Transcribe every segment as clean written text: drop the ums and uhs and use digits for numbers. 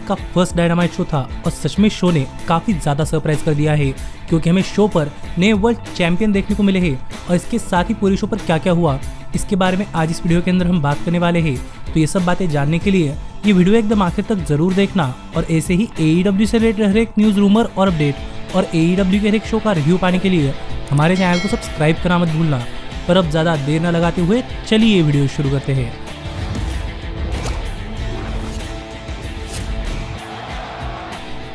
का first dynamite show था और सच में शो ने काफी ज्यादा सरप्राइज कर दिया है, क्योंकि हमें शो पर नए वर्ल्ड चैंपियन देखने को मिले हैं। और इसके साथ ही पूरे शो पर क्या क्या हुआ इसके बारे में आज इस वीडियो के अंदर हम बात करने वाले हैं। तो ये सब बातें जानने के लिए ये वीडियो एकदम आखिर तक जरूर देखना और ऐसे ही AEW से रिलेटेड हर एक न्यूज, रूमर और अपडेट और AEW के हर एक शो का रिव्यू पाने के लिए हमारे चैनल को सब्सक्राइब करना मत भूलना। पर अब ज्यादा देर न लगाते हुए चलिए ये वीडियो शुरू करते हैं।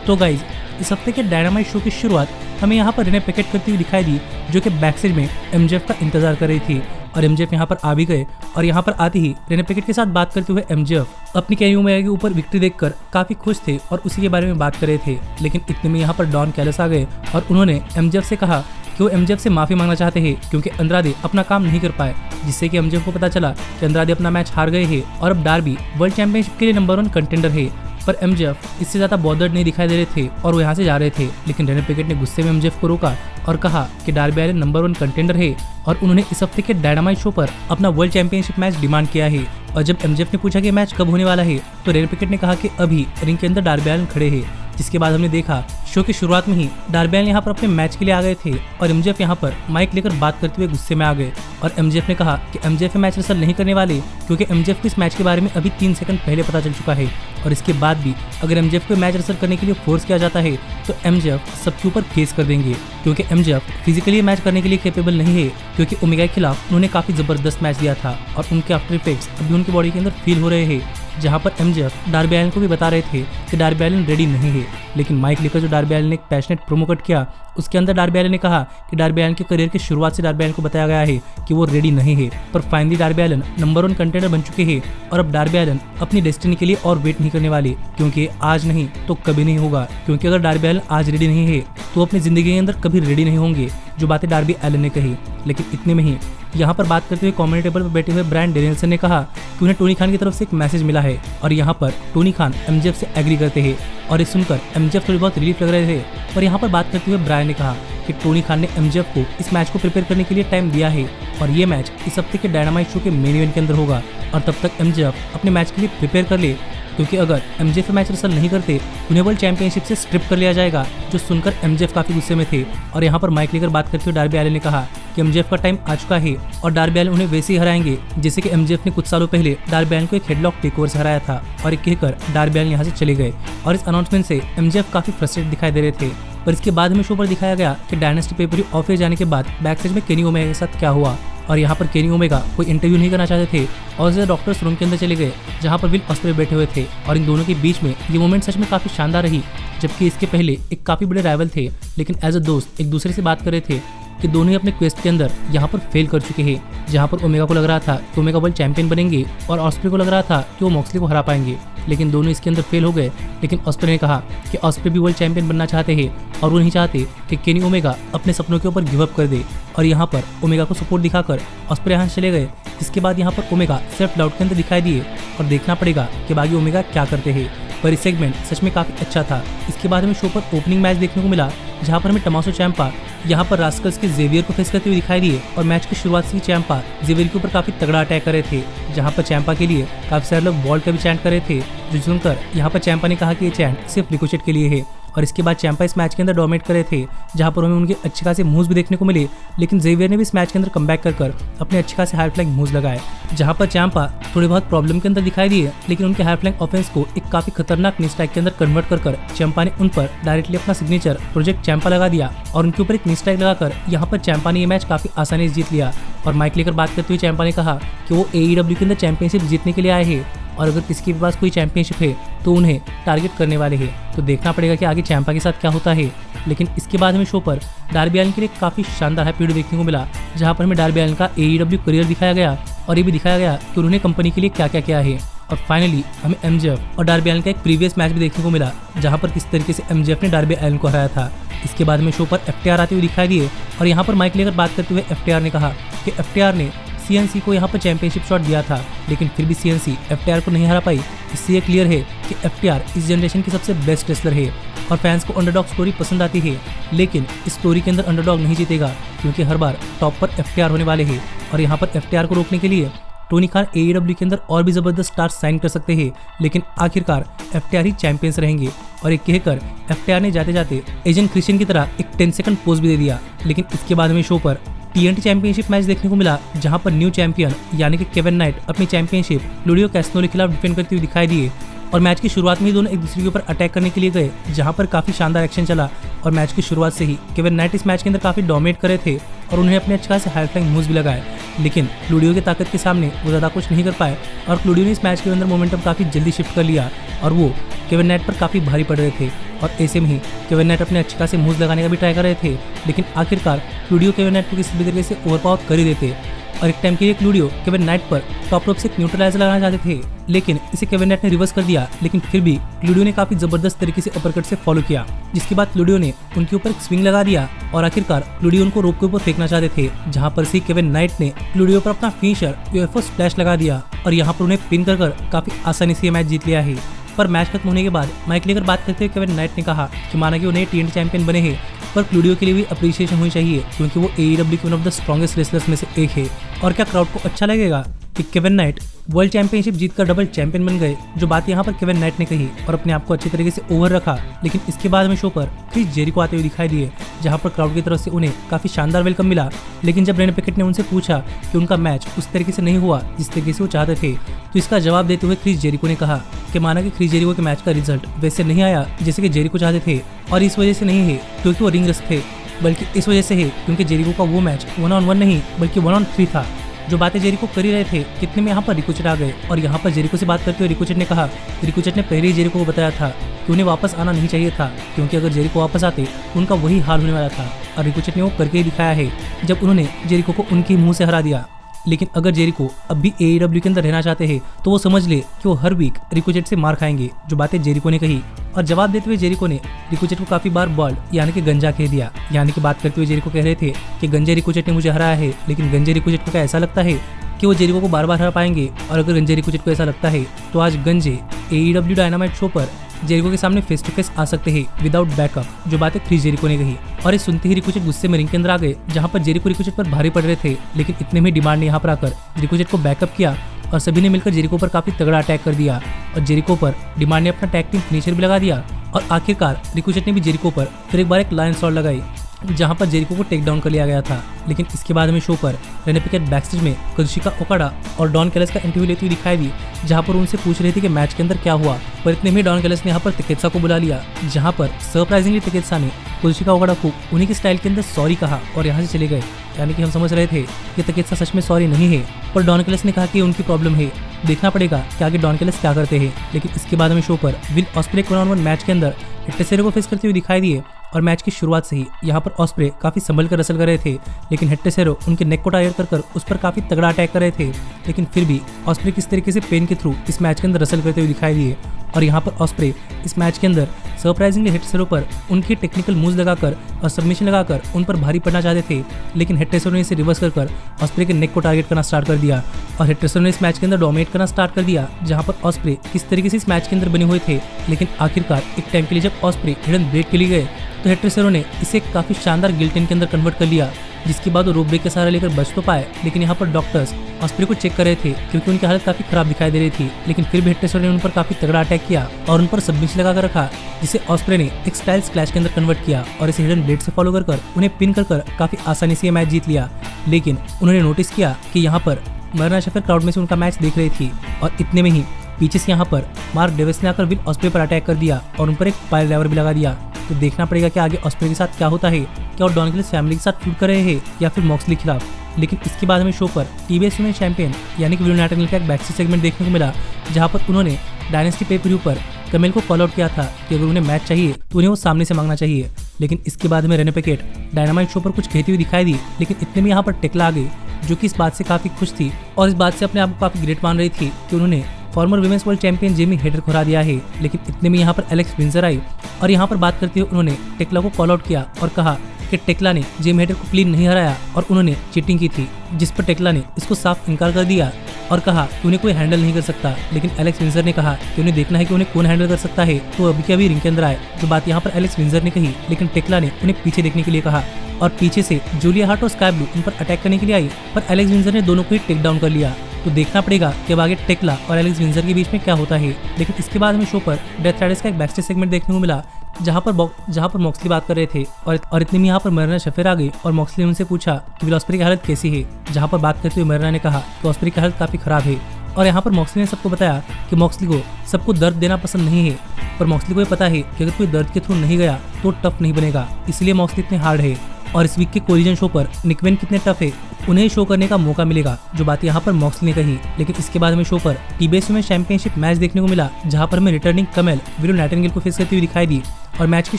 तो गाइज, इस हफ्ते के डायनामाइट शो की शुरुआत हमें यहाँ पर रेने पैकेट करती हुई दिखाई दी, जो कि बैकस्टेज में MJF का इंतजार कर रही थी। और MJF यहाँ पर आ भी गए और यहाँ पर आते ही रेने पैकेट के साथ बात करते हुए MJF अपनी केनी ओमेगा के ऊपर विक्ट्री देखकर काफी खुश थे और उसी के बारे में बात कर रहे थे। लेकिन इतने में यहाँ पर डॉन कैलस आ गए और उन्होंने MJF से कहा कि वो MJF से माफी मांगना चाहते हैं, क्योंकि अंद्रादे अपना काम नहीं कर पाए, जिससे कि MJF को पता चला कि अंद्रादे अपना मैच हार गए हैं और अब डार्बी वर्ल्ड चैंपियनशिप के लिए नंबर 1 कंटेंडर है। पर MJF इससे ज्यादा बॉदर्ड नहीं दिखाई दे रहे थे और वो यहाँ से जा रहे थे। लेकिन रेने पैकेट ने गुस्से में MJF को रोका और कहा कि डार्बी एलिन नंबर 1 कंटेंडर है और उन्होंने इस हफ्ते के डायनामाइट शो पर अपना वर्ल्ड चैंपियनशिप मैच डिमांड किया है। और जब MJF ने पूछा कि मैच कब होने वाला है, तो रेने पैकेट ने कहा कि अभी रिंग के अंदर डार्बी एलिन खड़े हैं। जिसके बाद हमने देखा शो की शुरुआत में ही डार्बी एलिन यहाँ पर अपने मैच के लिए आ गए थे और MJF यहाँ पर माइक लेकर बात करते हुए गुस्से में आ गए। और MJF ने कहा कि MJF मैच रिसल नहीं करने वाले, क्योंकि MJF को इस मैच के बारे में अभी 3 सेकंड पहले पता चल चुका है। और इसके बाद भी अगर MJF को मैच रिसल करने के लिए फोर्स किया जाता है तो MJF सबके ऊपर केस कर देंगे, क्योंकि MJF फिजिकली मैच करने के लिए कैपेबल नहीं है, क्योंकि ओमेगा के खिलाफ उन्होंने काफी जबरदस्त मैच दिया था और उनके आफ्टर इफेक्ट्स अभी उनकी बॉडी के अंदर फील हो रहे हैं। जहां पर MJF डार्बी एलिन को भी बता रहे थे कि डार्बी एलिन रेडी नहीं है। लेकिन माइक लेकर जो डार्बी एलिन ने एक पैशनेट प्रोमो कट किया, उसके अंदर डार्बी एलिन ने कहा कि डार्बी एलिन के करियर की शुरुआत से डार्बी एलिन को बताया गया है कि वो रेडी नहीं है। पर finally Darby Allin number 1 contender बन चुके हैं और अब डार्बी एलिन अपनी डेस्टिनी के लिए और वेट नहीं करने वाले, क्योंकि आज नहीं तो कभी नहीं होगा। क्योंकि अगर डार्बी एलिन आज रेडी नहीं है तो अपनी जिंदगी के अंदर कभी रेडी नहीं होंगे, जो बातें डार्बी एलिन ने कही। लेकिन इतने में ही यहाँ पर बात करते हुए कॉमेडी टेबल पर बैठे हुए ब्रायन डेनियल्सन ने कहा कि उन्हें टोनी खान की तरफ से एक मैसेज मिला है और यहाँ पर टोनी खान MJF से एग्री करते हैं। और ये सुनकर MJF थोड़ी बहुत रिलीफ लग रहे थे। और यहाँ पर बात करते हुए ब्रायन ने कहा कि टोनी खान ने MJF को इस मैच को प्रिपेयर करने के लिए टाइम दिया है और ये मैच इस हफ्ते के डायनामाइट शो के मेन इवेंट के अंदर होगा और तब तक MJF अपने मैच के लिए प्रिपेयर कर ले, क्योंकि अगर MJF मैच रिसल नहीं करते उन्हें वर्ल्ड चैंपियनशिप से स्ट्रिप कर लिया जाएगा, जो सुनकर MJF काफी गुस्से में थे। और यहाँ पर माइक लेकर बात करते हुए डार्बी एलिन ने कहा कि MJF का टाइम आ चुका है और डार्बी एलिन उन्हें वैसे ही हराएंगे जैसे कि MJF ने कुछ सालों पहले डार्बी एलिन को एक हेडलॉक टेकओवर से हराया था। और एक कहकर डार्बी एलिन यहाँ से चले गए और इस अनाउंसमेंट से MJF काफी फ्रस्ट्रेटेड दिखाई दे रहे थे। पर इसके बाद हमें शो पर दिखाया गया कि डायनेस्टी पेपर ऑफ एयर जाने के बाद बैकस्टेज में केनी ओमेगा के साथ क्या हुआ। और यहाँ पर केनी ओमेगा कोई इंटरव्यू नहीं करना चाहते थे और सीधे डॉक्टर्स रूम के अंदर चले गए, जहाँ पर विल ऑस्प्रे बैठे हुए थे। और इन दोनों के बीच में ये मोमेंट सच में काफी शानदार रही, जबकि इसके पहले एक काफी बड़े राइवल थे, लेकिन एज अ दोस्त एक दूसरे से बात कर रहे थे कि दोनों ही अपने क्वेस्ट के अंदर यहाँ पर फेल कर चुके हैं। जहाँ पर ओमेगा को लग रहा था कि ओमेगा वर्ल्ड चैंपियन बनेंगे और ऑस्प्रे को लग रहा था कि वो मॉक्सली को हरा पाएंगे, लेकिन दोनों इसके अंदर फेल हो गए। लेकिन ऑस्प्रे ने कहा कि ऑस्प्रे भी वर्ल्ड चैंपियन बनना चाहते हैं और वो नहीं चाहते कि केनी ओमेगा अपने सपनों के ऊपर गिव अप कर दे। और यहाँ पर ओमेगा को सपोर्ट दिखाकर ऑस्प्रे यहाँ चले गए। इसके बाद यहाँ पर ओमेगा सेल्फ डाउट के अंदर दिखाई दिए और देखना पड़ेगा कि बाकी ओमेगा क्या करते हैं। पर इस सेगमेंट सच में काफी अच्छा था। इसके बाद हमें शो पर ओपनिंग मैच देखने को मिला, जहाँ पर हमें टमासो चैंपा यहाँ पर रास्कल्स के जेवियर को फेस करते हुए दिखाई दिए और मैच की शुरुआत से ही चैंपा जेवियर के ऊपर काफी तगड़ा अटैक कर रहे थे, जहाँ पर चैंपा के लिए काफी सारे लोग वॉल्ट का भी चैंट कर रहे थे, जो सुनकर यहाँ पर चैंपा ने कहा कि ये चैंट सिर्फ रिकोशेट के लिए है। और इसके बाद चैंपा इस मैच के अंदर डोमिनेट कर रहे थे, जहाँ पर हमें उनके अच्छे खासे मूव्स भी देखने को मिले। लेकिन जेवियर ने भी इस मैच के अंदर कमबैक कर अपने अच्छे खासे हाई फ्लैंक मूव्स लगाए, जहाँ पर चैंपा थोड़ी बहुत प्रॉब्लम के अंदर दिखाई दिए। लेकिन उनके हाई फ्लैंक ऑफेंस को एक काफी खतरनाक नी स्ट्राइक के अंदर कन्वर्ट कर चैंपा ने उन पर डायरेक्टली अपना सिग्नेचर प्रोजेक्ट चैंपा लगा दिया और उनके ऊपर एक नी स्ट्राइक लगाकर यहाँ पर चैंपा ने ये मैच काफी आसानी से जीत लिया। और माइक लेकर बात करते हुए चैंपा ने कहा कि वो AEW के अंदर चैंपियनशिप जीतने के लिए आए हैं और अगर किसी के पास कोई चैंपियनशिप है तो उन्हें टारगेट करने वाले हैं। तो देखना पड़ेगा कि आगे चैंपा के साथ क्या होता है। लेकिन इसके बाद हमें शो पर डार्बी एलिन के लिए काफी शानदार हैप्पी वीडियो देखने को मिला, जहाँ पर हमें डार्बी एलिन का AEW करियर दिखाया गया और ये भी दिखाया गया कि उन्होंने कंपनी के लिए क्या क्या किया है। और फाइनली हमें MJF और डार्बी एलिन का एक प्रीवियस मैच भी देखने को मिला, जहाँ पर किस तरीके से MJF ने डार्बी एलिन को हराया था। इसके बाद में शो पर FTR आते हुए दिखाई दिए और यहाँ पर माइक लेकर बात करते हुए FTR ने कहा कि FTR ने CNC को यहाँ पर चैंपियनशिप शॉट दिया था, लेकिन फिर भी CNC FTR को नहीं हरा पाई। इससे ये क्लियर है कि FTR इस जनरेशन की सबसे बेस्ट रेसलर है और फैंस को अंडरडॉग स्टोरी पसंद आती है। लेकिन इस स्टोरी के अंदर अंडरडॉग नहीं जीतेगा, क्योंकि हर बार टॉप पर FTR होने वाले हैं। और यहाँ पर FTR को रोकने के लिए टोनी खान AEW के अंदर और भी जबरदस्त स्टार साइन कर सकते हैं, लेकिन आखिरकार FTR ही चैंपियंस रहेंगे। और एक कहकर FTR ने जाते जाते एजेंट क्रिश्चियन की तरह एक 10 सेकंड पोज भी दे दिया। लेकिन इसके बाद हमें शो पर TNT चैंपियनशिप मैच देखने को मिला, जहां पर न्यू चैंपियन यानी कि केविन नाइट अपनी चैंपियनशिप क्लॉडियो कैस्टिनो के खिलाफ डिफेंड करते हुए दिखाई दिए। और मैच की शुरुआत में ही दोनों एक दूसरे के ऊपर अटैक करने के लिए गए, जहां पर काफी शानदार एक्शन चला। और मैच की शुरुआत से ही केविन नाइट इस मैच के अंदर काफी डोमिनेट कर रहे थे और उन्हें अपने अच्छे खासे हाई फ्लाइंग मूव्स भी लगाए, लेकिन क्लॉडियो की ताकत के सामने वो ज़्यादा कुछ नहीं कर पाए। और क्लॉडियो ने इस मैच के अंदर मोमेंटम काफ़ी जल्दी शिफ्ट कर लिया और वो केविन नाइट पर काफ़ी भारी पड़ रहे थे। और ऐसे में ही केविन नाइट अपने अच्छे खासे मूव्स लगाने का भी ट्राई कर रहे थे, लेकिन आखिरकार क्लॉडियो केविन नाइट को किसी भी तरीके से ओवरपावर कर ही देते। और एक टाइम के लिए क्लॉडियो केविन नाइट पर टॉप रोप से न्यूट्रलाइजर लगाना चाहते थे, लेकिन इसे केविन नाइट ने रिवर्स कर दिया। लेकिन फिर भी क्लॉडियो ने काफी जबरदस्त तरीके से अपरकट से फॉलो किया, जिसके बाद क्लॉडियो ने उनके ऊपर एक स्विंग लगा दिया और आखिरकार क्लॉडियो उनको रोप के ऊपर फेंकना चाहते थे, जहां पर से केविन नाइट ने क्लॉडियो पर अपना फिनिशर UFO स्प्लैश लगा दिया और यहाँ पर उन्हें पिन कर काफी आसानी से मैच जीत लिया है। पर मैच खत्म होने के बाद माइक लेकर बात करते हुए केविन नाइट ने कहा कि माना कि उन्हें TNT चैंपियन बने हैं, पर क्लॉडियो के लिए भी अप्रिशिएशन होनी चाहिए, क्योंकि वो AEW के one of the strongest wrestlers में से एक है। और क्या क्राउड को अच्छा लगेगा कि केविन नाइट वर्ल्ड चैंपियनशिप जीतकर डबल चैंपियन बन गए, जो बात यहाँ पर केविन नाइट ने कही और अपने आप को अच्छी तरीके से ओवर रखा। लेकिन इसके बाद में शो पर क्रिस जेरिको आते हुए दिखाई दिए, जहाँ पर क्राउड की तरफ से उन्हें काफी शानदार वेलकम मिला। लेकिन जब रेने पैकेट ने उनसे पूछा कि उनका मैच उस तरीके से नहीं हुआ जिस तरीके से वो चाहते थे, तो इसका जवाब देते हुए क्रिस जेरिको ने कहा कि माना कि क्रिस जेरिको के मैच का रिजल्ट वैसे नहीं आया जैसे कि जेरिको चाहते थे, और इस वजह से नहीं है क्योंकि वो रिंग रस्ट थे, बल्कि इस वजह से है क्योंकि जेरिको का वो मैच 1-on-1 नहीं बल्कि 1-on-3 था। जो बातें जेरिको कर ही रहे थे, कितने में यहाँ पर रिकोचेट आ गए और यहाँ पर जेरिको से बात करते हुए रिकोचेट ने कहा, रिकोचेट ने पहले ही जेरिको को बताया था कि उन्हें वापस आना नहीं चाहिए था, क्योंकि अगर जेरिको वापस आते तो उनका वही हाल होने वाला था। और रिकोचेट ने वो करके ही दिखाया है जब उन्होंने जेरिको को उनके मुंह से हरा दिया। लेकिन अगर जेरिको अब भी AEW के अंदर रहना चाहते हैं तो वो समझ ले कि वो हर वीक रिकोचेट से मार खाएंगे, जो बातें जेरिको ने कही। और जवाब देते हुए जेरिको ने रिकोचेट को काफी बार बॉल्ड यानी कि गंजा कह दिया। यानी कि बात करते हुए जेरिको कह रहे थे कि गंजे रिकोचेट ने मुझे हराया है, लेकिन गंजे रिकोचेट को क्या ऐसा लगता है कि वो जेरिको को बार बार हरा पाएंगे? और अगर गंजे रिकोचेट को ऐसा लगता है तो आज गंजे AEW डायनामाइट शो पर जेरिको के सामने फेस टू फेस आ सकते हैं विदाउट बैकअप, जो बातें क्रिस जेरिको ने कही। और ये सुनते ही रिकोचेट गुस्से में रिंग के अंदर आ गए, जहां पर जेरिको रिकोचेट पर भारी पड़ रहे थे। लेकिन इतने में डिमांड ने यहाँ पर आकर रिकोचेट को बैकअप किया और सभी ने मिलकर जेरिको पर काफी तगड़ा अटैक कर दिया। और जेरिको पर डिमांड ने अपना टैग टीम फिनिशर भी लगा दिया और आखिरकार रिकोचेट ने भी जेरिको पर फिर एक बार एक लायन शॉट लगाई, जहां पर जेरिको को टेक डाउन कर लिया गया था। लेकिन इसके बाद में शो पर रेने पैकेट बैकस्टेज में काजुशिका ओकाडा और डॉन कैलस का इंटरव्यू लेती हुई दिखाई दी, जहां पर उनसे पूछ रही थी कि मैच के अंदर क्या हुआ। पर इतने में डॉन कैलस ने यहाँ पर तकेत्सा को बुला लिया, जहां पर सरप्राइजिंगली तकेत्सा ने काजुशिका ओकाडा को उन्हीं के स्टाइल के अंदर सॉरी कहा और यहाँ से चले गए। यानी कि हम समझ रहे थे कि तकेत्सा सच में सॉरी नहीं है, पर डॉन कैलस ने कहा कि उनकी प्रॉब्लम है, देखना पड़ेगा कि आगे डॉन कैलस क्या करते हैं। लेकिन इसके बाद में शो पर विल ऑस्प्रे 1-on-1 मैच के अंदर हेट्टेसेरो को फेस करते हुए दिखाई दिए। और मैच की शुरुआत से ही यहाँ पर ऑस्प्रे काफी संभल कर रसल कर रहे थे, लेकिन हेट्टेसेरो उनके नेक को टायर कर उस पर काफी तगड़ा अटैक कर रहे थे। लेकिन फिर भी ऑस्प्रे किस तरीके से पेन के थ्रू इस मैच के अंदर रसल करते हुए दिखाई दिए। और यहाँ पर ऑस्प्रे इस मैच के अंदर सरप्राइजिंगली हेट्टेसेरो पर उनके टेक्निकल मूव्स लगाकर और सबमिशन लगाकर उन पर भारी पड़ना चाहते थे, लेकिन हेट्टेसेरो ने इसे रिवर्स कर ऑस्प्रे के नेक को टारगेट करना स्टार्ट कर दिया और हेट्टेसेरो ने इस मैच के अंदर डोमिनेट करना स्टार्ट कर दिया, जहां पर ऑस्प्रे किस तरीके से इस मैच के अंदर बने हुए थे। लेकिन आखिरकार एक टाइम के लिए जब ऑस्प्रे हिडन ब्रेक के लिए गए तो हेट्टेसेरो ने इसे काफी शानदार गिल्टिन के अंदर कन्वर्ट कर लिया, जिसके बाद वो रोप ब्रेक के सहारा लेकर बच तो पाए। लेकिन यहाँ पर डॉक्टर्स ऑस्प्रे को चेक कर रहे थे क्योंकि उनकी हालत काफी खराब दिखाई दे रही थी। लेकिन फिर भी हेट्टेसेरो ने उन पर काफी तगड़ा अटैक किया और उन पर सबमिशन लगा कर रखा, जिसे ऑस्प्रे ने एक स्टाइल क्लैश के अंदर कन्वर्ट किया और इसे हिडन ब्लेड से फॉलो कर उन्हें पिन कर काफी आसानी से मैच जीत लिया। लेकिन उन्होंने नोटिस किया कि यहाँ पर मरना शेफर क्राउड में से उनका मैच देख रही थी और इतने में ही पीछे से यहाँ पर मार्क डेविस ने आकर विल ऑस्प्रे पर अटैक कर दिया और उन पर एक पाइल ड्राइवर भी लगा दिया। तो देखना पड़ेगा कि आगे ऑस्प्रे के साथ क्या होता है, क्या वो डॉन कैलस फैमिली के साथ फूट कर रहे हैं या फिर मॉक्सली के खिलाफ। लेकिन इसके बाद हमें शो पर TBS वुमेन चैंपियन यानी कि विल नाटनेल का एक बैकस्टेज सेगमेंट देखने को मिला, जहां पर उन्होंने डायनेस्टी पे पर पर कमेल को कॉल आउट किया था कि अगर उन्हें मैच चाहिए तो उन्हें वो सामने से मांगना चाहिए। लेकिन इसके बाद में रेने पैकेट डायनामाइट शो पर कुछ कहती हुई दिखाई दी, लेकिन इतने में यहाँ पर टेक्ला आ गई, जो कि इस बात से काफी खुश थी और इस बात से अपने आप को काफी ग्रेट मान रही थी कि उन्होंने farmer women's world champion Jamie header को हरा दिया है। लेकिन इतने में यहाँ पर एलेक्स विंसर आई और यहाँ पर बात करते हुए उन्होंने टेक्ला को कॉल आउट किया और कहा कि टेक्ला ने जेमी हेडर को क्लीन नहीं हराया और उन्होंने चीटिंग की थी, जिस पर टेक्ला ने इसको साफ इनकार कर दिया और कहा कि उन्हें कोई हैंडल नहीं कर सकता। लेकिन एलेक्स विंसर ने कहा कि उन्हें देखना है कि उन्हें कौन हैंडल कर सकता है, तो अभी के अभी रिंग के अंदर आए। जो बात यहाँ पर एलेक्स विंसर ने कही, लेकिन टेक्ला ने उन्हें पीछे देखने के लिए कहा और पीछे से जूलिया हार्ट और स्काई ब्लू उन पर अटैक करने के लिए आई, पर एलेक्स विंसर ने दोनों को ही टेक डाउन कर लिया। तो देखना पड़ेगा कि अब आगे टेक्ला और एलेक्स विंसर के बीच में क्या होता है। लेकिन इसके बाद हमें शो पर डेथ राइडर्स का एक बैकस्टेज सेगमेंट देखने को मिला, जहां पर मॉक्सली बात कर रहे थे और इतने में यहाँ पर मरीना शफीर आ गई और मॉक्सली ने उनसे पूछा कि विल ऑस्प्रे की हालत कैसी है। जहां पर बात करते हुए मरीना ने कहा कि ऑस्प्रे की हालत काफी खराब है और यहाँ पर मॉक्सली ने सबको बताया कि मॉक्सली को सबको दर्द देना पसंद नहीं है, पर मॉक्सली को ये पता है कि अगर कोई दर्द के थ्रू नहीं गया तो टफ नहीं बनेगा, इसलिए मॉक्सली इतने हार्ड है। और इस वीक के कोलिजन शो पर निक वेन कितने टफ है उन्हें शो करने का मौका मिलेगा, जो बात यहाँ पर मॉक्सली ने कही। लेकिन इसके बाद हमें शो पर टीबीएस वुमेन चैंपियनशिप मैच देखने को मिला, जहाँ पर हमें रिटर्निंग कमेल विलो नाइटिंगेल को फेस करती हुई दिखाई दी। और मैच की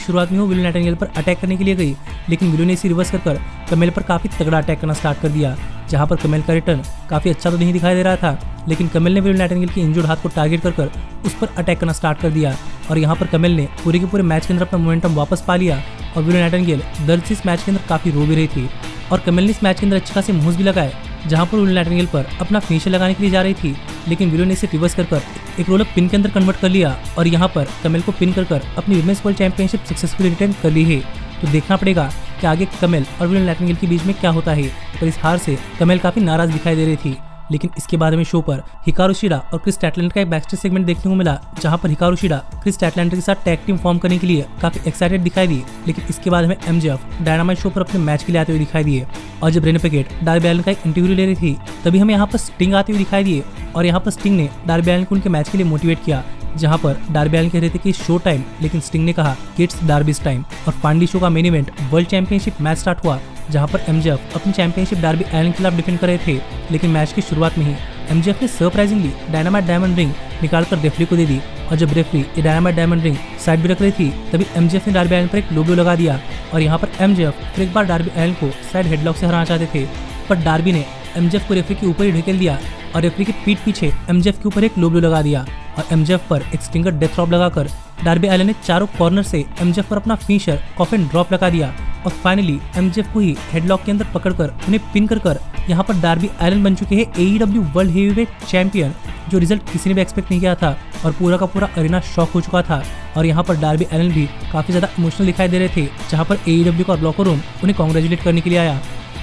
शुरुआत में वो विलो नाइटिंगेल पर अटैक करने के लिए गई, लेकिन विलो ने इसे रिवर्स कर कमेल पर काफी तगड़ा अटैक करना स्टार्ट कर दिया। जहाँ पर कमेल का रिटर्न काफी अच्छा तो नहीं दिखाई दे रहा था, लेकिन कमेल ने विलो नाइटिंगेल के इंजर्ड हाथ को टारगेट कर उस पर अटैक करना स्टार्ट कर दिया। और यहाँ पर कमेल ने पूरे के पूरे मैच के अंदर अपना मोमेंटम वापस पा लिया और विलो नाइटिंगेल दर्द से इस मैच के अंदर काफी रो भी रही थी। और कमेल ने इस मैच के अंदर अच्छे खासे मूव्स भी लगाए, जहां पर विलो नाइटिंगेल पर अपना फिनिशर लगाने के लिए जा रही थी, लेकिन विलो ने इसे रिवर्स कर एक रोल अप पिन के अंदर कन्वर्ट कर लिया और यहाँ पर कमेल को पिन कर अपनी women's world championship successfully retain कर ली है। तो देखना पड़ेगा कि आगे कमेल और विलो नाइटिंगेल के बीच में क्या होता है। पर इस हार से कमेल काफी नाराज दिखाई दे रही थी। लेकिन इसके बाद हमें शो पर हिकारू शिडा और क्रिस स्टैटलैंड का एक बैकस्टेज सेगमेंट देखने को मिला, जहां पर हिकारू शिडा क्रिस स्टैटलैंड के साथ टैग टीम फॉर्म करने के लिए काफी एक्साइटेड दिखाई दी। लेकिन इसके बाद हमें एमजेएफ डायनामाइट शो पर अपने मैच के लिए आते हुए दिखाई दिए। और जब रेने पेकेट डार्बी एलन का एक इंटरव्यू ले रही थी, तभी हमें यहाँ पर स्टिंग आते हुए दिखाई दिए और यहाँ पर स्टिंग ने डार्बी एलन को उनके मैच के लिए मोटिवेट किया, जहां पर डार्बी एलन कह रहे थे कि शो टाइम, लेकिन स्टिंग ने कहा कि इट्स डार्बीज टाइम। और फाइनली शो का main event world championship match start हुआ, जहां पर एमजेएफ अपनी चैंपियनशिप डार्बी एलन के खिलाफ डिफेंड कर रहे थे। लेकिन मैच की शुरुआत में ही एमजेएफ ने सरप्राइजिंगली डायनामाइट डायमंड रिंग निकालकर रेफरी को दे दी। और जब रेफरी ये डायनामाइट डायमंड रिंग साइड भी रख रही थी, तभी एमजेएफ ने डार्बी एलन पर एक लो ब्लो लगा दिया। और यहाँ पर एमजेएफ फिर एक बार डार्बी एलन को साइड हेडलॉक से हराना चाहते थे, पर डार्बी ने एमजेएफ को रेफरी के ऊपर ही ढकेल दिया और रेफरी की पीठ पीछे एमजेएफ के ऊपर एक लो ब्लो लगा दिया और एमजेएफ पर एक स्टिंगर डेथ ड्रॉप लगाकर डार्बी एलन ने चारों कॉर्नर से एमजेएफ पर अपना फिनिशर कॉफिन ड्रॉप लगा दिया। और फाइनली एमजेएफ को ही हेडलॉक के अंदर पकड़कर उन्हें पिन कर यहाँ पर डार्बी एलन बन चुके हैं AEW वर्ल्ड हेवीवेट चैंपियन, जो रिजल्ट किसी ने भी एक्सपेक्ट नहीं किया था और पूरा का पूरा अरीना शॉक हो चुका था। और यहाँ पर डार्बी एलन भी काफी ज्यादा इमोशनल दिखाई दे रहे थे, जहाँ पर AEW का लॉकर रूम उन्हें कॉन्ग्रेचुलेट करने के लिए आया।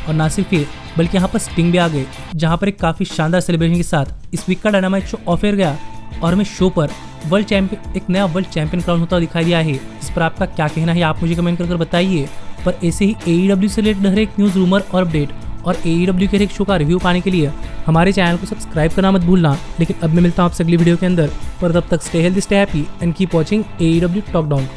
और ना सिर्फ ये, बल्कि यहाँ पर स्टिंग भी आ गए, जहाँ पर एक काफी शानदार सेलिब्रेशन के साथ इस वीक का डायनामाइट शो ऑफ एयर गया और हमें शो पर एक नया वर्ल्ड चैंपियन क्राउन होता दिखाई दिया है। इस पर आपका क्या कहना है आप मुझे कमेंट कर बताइए। पर ऐसे ही AEW से रिलेटेड हर एक न्यूज़, रूमर और अपडेट और AEW के हर एक शो का रिव्यू पाने के लिए हमारे चैनल को सब्सक्राइब करना मत भूलना। लेकिन अब मैं मिलता हूँ आपसे अगली वीडियो के अंदर, पर तब तक stay healthy, stay happy and keep watching AEW talk down.